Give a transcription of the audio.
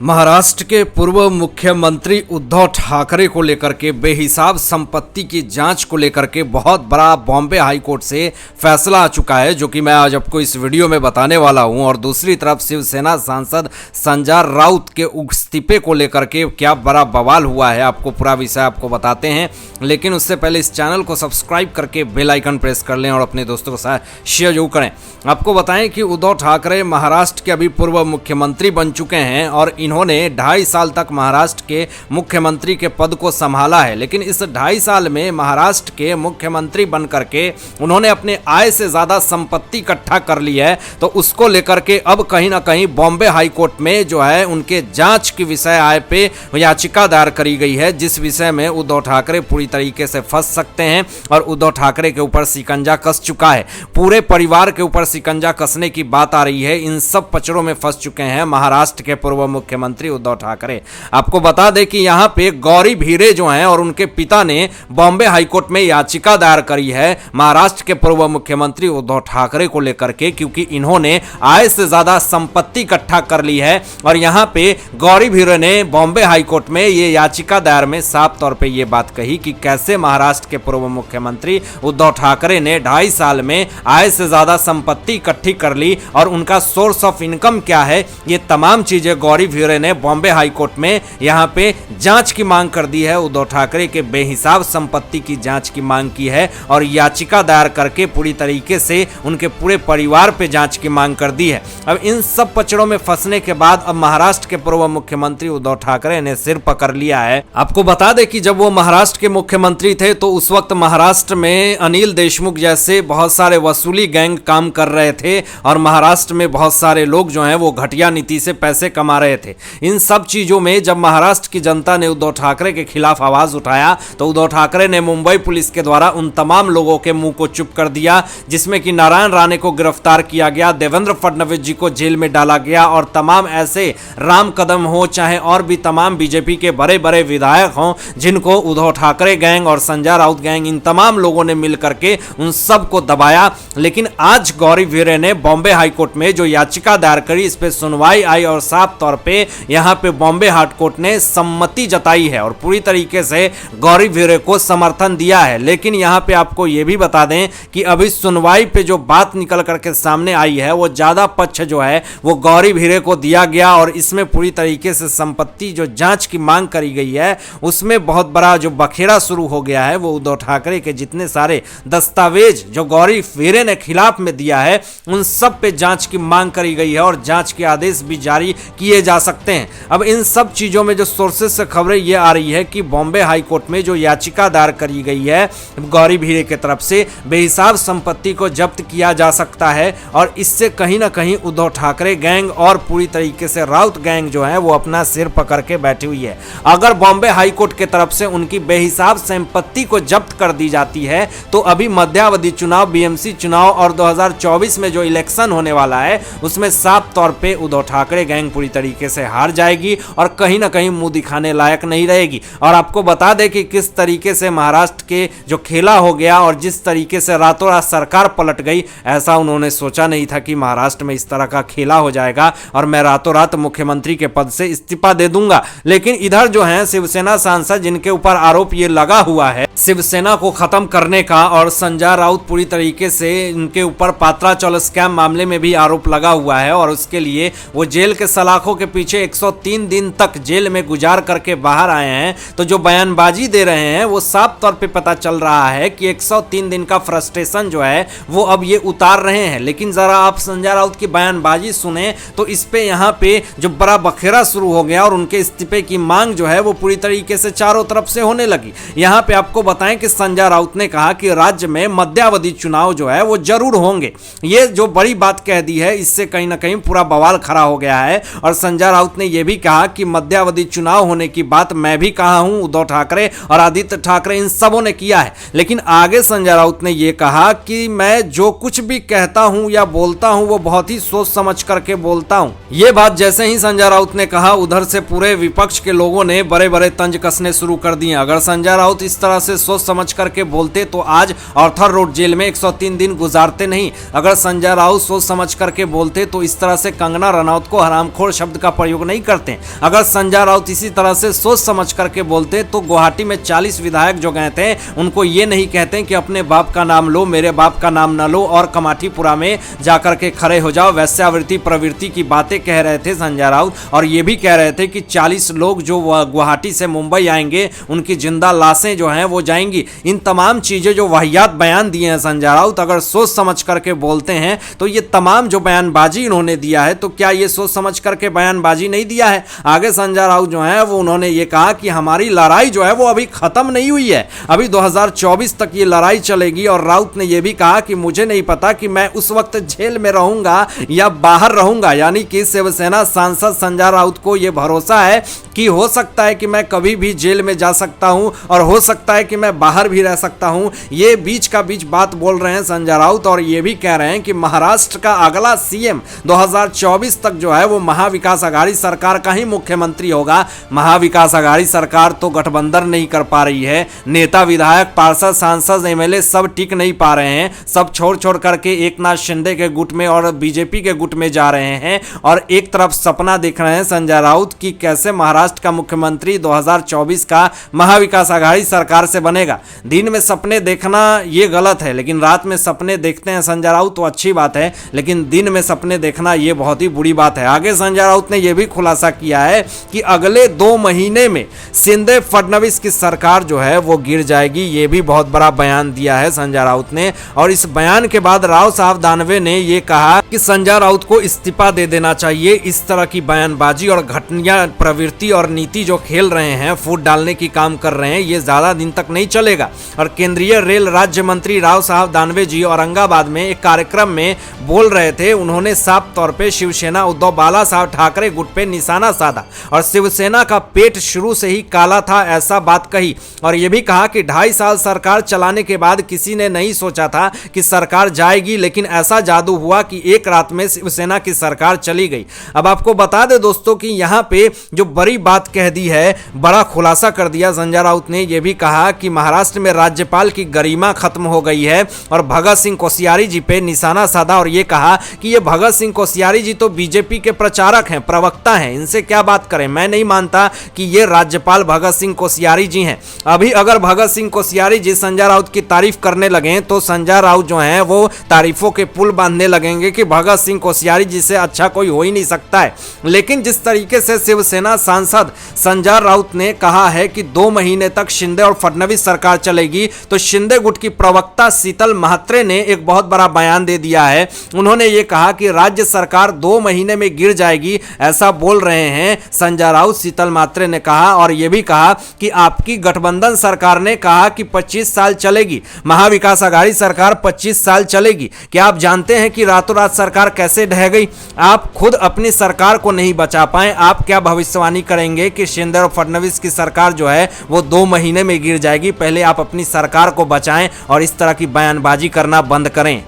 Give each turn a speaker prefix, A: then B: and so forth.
A: महाराष्ट्र के पूर्व मुख्यमंत्री उद्धव ठाकरे को लेकर के बेहिसाब संपत्ति की जांच को लेकर के बहुत बड़ा बॉम्बे हाई कोर्ट से फैसला आ चुका है, जो कि मैं आज आपको इस वीडियो में बताने वाला हूं। और दूसरी तरफ शिवसेना सांसद संजय राउत के इस्तीफे को लेकर के क्या बड़ा बवाल हुआ है, आपको पूरा विषय आपको बताते हैं। लेकिन उससे पहले इस चैनल को सब्सक्राइब करके बेल आइकन प्रेस कर लें और अपने दोस्तों के साथ शेयर जरूर करें। आपको बताएं कि उद्धव ठाकरे महाराष्ट्र के अभी पूर्व मुख्यमंत्री बन चुके हैं और इन्होंने 2.5 साल तक महाराष्ट्र के मुख्यमंत्री के पद को संभाला है। लेकिन इस 2.5 साल में महाराष्ट्र के मुख्यमंत्री बन करके उन्होंने अपने आय से ज़्यादा संपत्ति इकट्ठा कर ली है, तो उसको लेकर के अब कहीं ना कहीं बॉम्बे हाई कोर्ट में जो है उनके जांच की विषय आय पे याचिका दायर करी गई है, जिस विषय में उद्धव ठाकरे पूरी तरीके से फंस सकते हैं। और उद्धव ठाकरे के ऊपर शिकंजा कस चुका है, पूरे परिवार के ऊपर शिकंजा कसने की बात आ रही है। इन सब पचड़ों में फंस चुके हैं महाराष्ट्र के पूर्व मुख्यमंत्री उद्धव ठाकरे। आपको बता दें कि यहां पे गौरी भीरे जो हैं और उनके पिता ने बॉम्बे हाईकोर्ट में याचिका दायर करी है महाराष्ट्र के पूर्व मुख्यमंत्री उद्धव ठाकरे को लेकर के, क्योंकि इन्होंने आय से ज्यादा संपत्ति इकट्ठा कर ली है। और यहां पे गौरी भीरे ने बॉम्बे हाईकोर्ट में ये याचिका दायर में साफ तौर पे ये बात कही कि कैसे महाराष्ट्र के पूर्व मुख्यमंत्री उद्धव ठाकरे ने 2.5 साल में आय से ज्यादा संपत्ति इकट्ठी कर ली और उनका सोर्स ऑफ इनकम क्या है, ये तमाम चीजें गौरी भीरे ने बॉम्बे हाई कोर्ट में यहां पे जांच की मांग कर दी है। उद्धव ठाकरे के बेहिसाब संपत्ति की जांच की मांग की है और याचिका दायर करके पूरी तरीके से उनके पूरे परिवार पे जांच की मांग कर दी है। अब इन सब पचड़ों में फंसने के बाद अब महाराष्ट्र के पूर्व मुख्यमंत्री उद्धव ठाकरे ने सिर पकड़ लिया है। आपको बता दें कि जब वो महाराष्ट्र के मुख्यमंत्री थे तो उस वक्त महाराष्ट्र में अनिल देशमुख जैसे बहुत सारे वसूली गैंग काम कर रहे थे और महाराष्ट्र में बहुत सारे लोग जो हैं वो घटिया नीति से पैसे कमा रहे थे। इन सब चीजों में जब महाराष्ट्र की जनता ने उद्धव ठाकरे के खिलाफ आवाज उठाया तो उद्धव ठाकरे ने मुंबई पुलिस के द्वारा उन तमाम लोगों के मुंह को चुप कर दिया, जिसमें कि नारायण राणे को गिरफ्तार किया गया, देवेंद्र फडणवीस जी को जेल में डाला गया और तमाम ऐसे राम कदम हो चाहे और भी तमाम बीजेपी के बड़े बड़े विधायक हों, जिनको उद्धव ठाकरे गैंग और संजय राउत गैंग इन तमाम लोगों ने मिलकर के उन सबको दबाया। लेकिन आज गौरी भीरे ने बॉम्बे हाईकोर्ट में जो याचिका दायर करी, इस पे सुनवाई आई और साफ तौर पे यहां पे बॉम्बे हाई कोर्ट ने सम्मति जताई है और पूरी तरीके से गौरी भीरे को समर्थन दिया है। लेकिन यहां पे आपको यह भी बता दें कि अभी सुनवाई पे जो बात निकल करके सामने आई है वो ज्यादा पक्ष जो है वो गौरी भीरे को दिया गया और इसमें पूरी तरीके से संपत्ति जो जांच की मांग करी गई है उसमें बहुत बड़ा जो बखेड़ा शुरू हो गया है। वो उद्धव ठाकरे के जितने सारे दस्तावेज जो गौरी भीरे ने खिलाफ में दिया है उन सब पे जांच की मांग करी गई है और जांच के आदेश भी जारी किए जा सकते हैं। अब इन सब चीजों में जो सोर्सेज से खबरें ये आ रही है कि बॉम्बे हाई कोर्ट में जो याचिका दायर करी गई है गौरी भीरे की तरफ से बेहिसाब संपत्ति को जब्त किया जा सकता है और इससे कहीं ना कहीं उद्धव ठाकरे गैंग और पूरी तरीके से राउत गैंग जो है वो अपना सिर पकड़ के बैठी हुई है। अगर बॉम्बे हाई कोर्ट की तरफ से उनकी बेहिसाब संपत्ति को जब्त कर दी जाती है तो अभी मध्यावधि चुनाव, बीएमसी चुनाव और 2024 में जो इलेक्शन होने वाला है उसमें साफ तौर पे उद्धव ठाकरे गैंग पूरी तरीके से हार जाएगी और कहीं ना कहीं मुंह दिखाने लायक नहीं रहेगी। और आपको बता दें कि किस तरीके से महाराष्ट्र के जो खेला हो गया और जिस तरीके से रातों रात सरकार पलट गई, ऐसा उन्होंने सोचा नहीं था कि महाराष्ट्र में इस तरह का खेला हो जाएगा और मैं रातों रात मुख्यमंत्री के पद से इस्तीफा दे दूंगा। लेकिन इधर जो है शिवसेना सांसद जिनके ऊपर आरोप ये लगा हुआ है शिवसेना को खत्म करने का और संजय राउत पूरी तरीके से इनके ऊपर पात्रा चौल स्कैम मामले में भी आरोप लगा हुआ है और उसके लिए वो जेल के सलाखों के पीछे 103 दिन तक जेल में गुजार करके बाहर आए हैं। तो जो बयानबाजी दे रहे हैं वो साफ तौर पे पता चल रहा है कि 103 दिन का फ्रस्ट्रेशन जो है वो अब ये उतार रहे हैं। लेकिन जरा आप संजय राउत की बयानबाजी सुने तो इस पे यहाँ पे जो बड़ा बखेड़ा शुरू हो गया और उनके इस्तीफे की मांग जो है वो पूरी तरीके से चारों तरफ से होने लगी। यहाँ पे आपको बताएं कि संजय राउत ने कहा कि राज्य में मध्यावधि चुनाव जो है वो जरूर होंगे। ये जो बड़ी बात कह दी है इससे कहीं ना कहीं पूरा बवाल खड़ा हो गया है। और संजय राउत ने यह भी कहा कि मध्यावधि चुनाव होने की बात मैं भी कहा हूं, उद्धव ठाकरे और आदित्य ठाकरे इन सबों ने किया है। लेकिन आगे संजय राउत ने यह कहा कि मैं जो कुछ भी कहता हूं या बोलता हूं वो बहुत ही सोच समझ करके बोलता हूं। यह बात जैसे ही संजय राउत ने कहा उधर से पूरे विपक्ष के लोगों ने बड़े बड़े तंज कसने शुरू कर दिए। अगर संजय राउत इस तरह से सोच समझ करके बोलते तो आज आर्थर रोड जेल में 103 दिन गुजारते नहीं। अगर संजय राउत सोच समझ करके बोलते तो इस तरह से कंगना रनौत को हरामखोर शब्द का प्रयोग सहयोग नहीं करते। अगर संजय राउत इसी तरह से सोच समझ करके बोलते तो गुवाहाटी में 40 विधायक जो गए थे उनको ये नहीं कहते कि अपने बाप का नाम लो, मेरे बाप का नाम न लो और कमाठीपुरा में जाकर के खड़े हो जाओ। वैश्यावृत्ति प्रवृत्ति की बातें कह रहे थे संजय राउत, और ये भी कह रहे थे कि 40 लोग जो गुवाहाटी से मुंबई आएंगे उनकी जिंदा लाशें जो हैं वो जाएंगी। इन तमाम चीजें जो वाहियात बयान दिए हैं संजय राउत, अगर सोच समझ करके बोलते हैं तो ये तमाम जो बयानबाजी इन्होंने दिया है, तो क्या ये सोच समझ करके बयानबाजी नहीं दिया है? आगे संजय राउत जो है वो उन्होंने ये कहा कि हमारी लड़ाई जो है वो अभी खत्म नहीं हुई है, अभी 2024 तक ये लड़ाई चलेगी। और राउत ने यह भी कहा कि मुझे नहीं पता कि मैं उस वक्त जेल में रहूंगा या बाहर रहूंगा। यानी कि शिवसेना सांसद संजय राउत को यह भरोसा है कि हो सकता है कि मैं कभी भी जेल में जा सकता हूं और हो सकता है कि मैं बाहर भी रह सकता हूं। ये बीच का बीच बात बोल रहे हैं संजय राउत, और ये भी कह रहे हैं कि महाराष्ट्र का अगला सीएम 2024 तक जो है वो महाविकास आघाड़ी सरकार का ही मुख्यमंत्री होगा। महाविकास आघाड़ी सरकार तो गठबंधन नहीं कर पा रही है, नेता विधायक पार्षद सांसद एमएलए सब टिक नहीं पा रहे हैं, सब छोड़ छोड़ करके एकनाथ शिंदे के गुट में और बीजेपी के गुट में जा रहे हैं। और एक तरफ सपना देख रहे हैं संजय राउत कि कैसे महाराष्ट्र का मुख्यमंत्री 2024 का महाविकास आघाड़ी सरकार से बनेगा। दिन में सपने देखना ये गलत है, लेकिन रात में सपने देखते हैं संजय राउत तो अच्छी बात है, लेकिन दिन में सपने देखना ये बहुत ही बुरी बात है। आगे संजय राउत ने यह भी खुलासा किया है कि अगले 2 महीने में शिंदे फडणवीस की सरकार जो है वो गिर जाएगी। ये भी बहुत बड़ा बयान दिया है संजय राउत ने। और इस बयान के बाद राव साहब दानवे ने ये कहा कि संजय राउत को इस्तीफा दे देना चाहिए। इस तरह की बयानबाजी और घटनियां प्रवृत्ति और नीति जो खेल रहे हैं, फूट डालने की काम कर रहे हैं, ये ज्यादा दिन तक नहीं चलेगा। और केंद्रीय रेल राज्य मंत्री राव साहब दानवे जी औरंगाबाद में एक कार्यक्रम में बोल रहे थे। उन्होंने साफ तौर पे शिवसेना उद्धव बाला साहब ठाकरे गुट पे निशाना साधा और शिवसेना का पेट शुरू से ही काला था, ऐसा बात कही। और यह भी कहा कि 2.5 साल सरकार चलाने के बाद किसी ने नहीं सोचा था कि सरकार जाएगी, लेकिन ऐसा जादू हुआ कि एक रात में शिवसेना की सरकार चली गई। अब आपको बता दें दोस्तों कि यहां पे जो बड़ी बात कह दी है, बड़ा खुलासा कर दिया संजय राउत ने। यह भी कहा कि महाराष्ट्र में राज्यपाल की गरिमा खत्म हो गई है और भगत सिंह कोश्यारी जी पे निशाना साधा। और यह कहा कि ये भगत सिंह कोश्यारी जी तो बीजेपी के प्रचारक हैं, प्रवक्ता हैं, इनसे क्या बात करें। मैं नहीं मानता कि ये राज्यपाल भगत सिंह कोश्यारी जी हैं। अभी अगर भगत सिंह कोश्यारी जी संजय राउत की तारीफ करने लगे तो संजय राउत जो हैं वो तारीफों के पुल बांधने लगेंगे कि भगत सिंह कोश्यारी जी से अच्छा कोई हो ही नहीं सकता है। लेकिन जिस तरीके से शिवसेना सांसद संजय राउत ने कहा है कि 2 महीने तक शिंदे और फडणवीस सरकार चलेगी, तो शिंदे गुट की प्रवक्ता शीतल महात्रे ने एक बहुत बड़ा बयान दे दिया है। उन्होंने ये कहा कि राज्य सरकार 2 महीने में गिर जाएगी, ऐसा बोल रहे हैं संजय राउत, शीतल महात्रे ने कहा। और यह भी कहा कि आपकी गठबंधन सरकार ने कहा कि 25 साल चलेगी, महाविकास आघाड़ी सरकार 25 साल चलेगी। क्या आप जानते हैं कि रातों रात सरकार कैसे ढह गई? आप खुद अपनी सरकार को नहीं बचा पाए, आप क्या भविष्यवाणी करेंगे कि शिंदे और फडणवीस की सरकार जो है वो 2 महीने में गिर जाएगी? पहले आप अपनी सरकार को बचाएं और इस तरह की बयानबाजी करना बंद करें।